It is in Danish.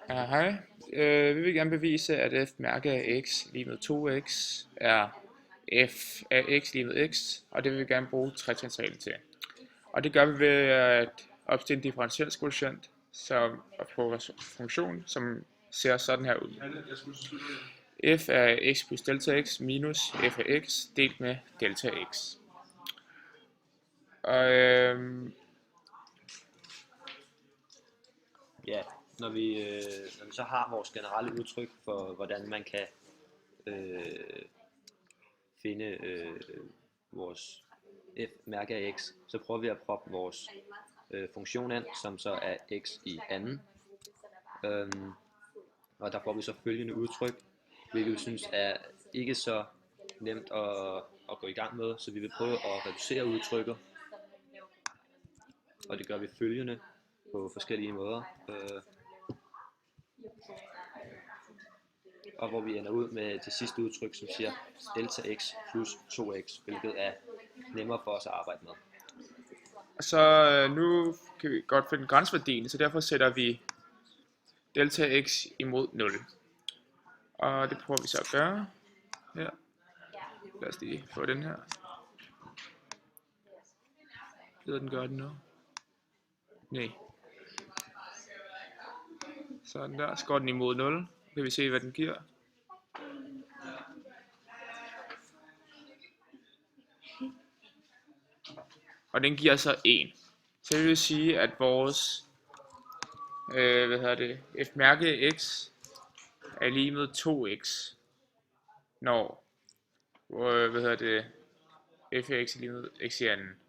Ja, hej. Vi vil gerne bevise, at f mærke af x lige med 2x er f af x lige med x, og det vil vi gerne bruge trecentral til. Og det gør vi ved at opstille en differentialskoefficient som på vores funktion, som ser sådan her ud. F af x plus delta x minus f af x delt med delta x. Og Ja, når vi så har vores generelle udtryk for, hvordan man kan finde vores f-mærke af x, så prøver vi at proppe vores funktion ind, som så er x i anden. Og der får vi så følgende udtryk, hvilket vi synes er ikke så nemt at gå i gang med, så vi vil prøve at reducere udtrykket, og det gør vi følgende på forskellige måder. Og hvor vi ender ud med det sidste udtryk, som siger delta x plus 2x, hvilket er nemmere for os at arbejde med. så nu kan vi godt finde grænseværdien, så derfor sætter vi delta x imod 0. Og det prøver vi så at gøre her. Lad os lige få den her. Gider den gøre det nu? Nej. Sådan der, så går den imod 0. Kan vi se, hvad den giver. Og den giver så 1. Så det vil sige, at vores f-mærke x er lige med 2x, når f af x er lige med x i anden.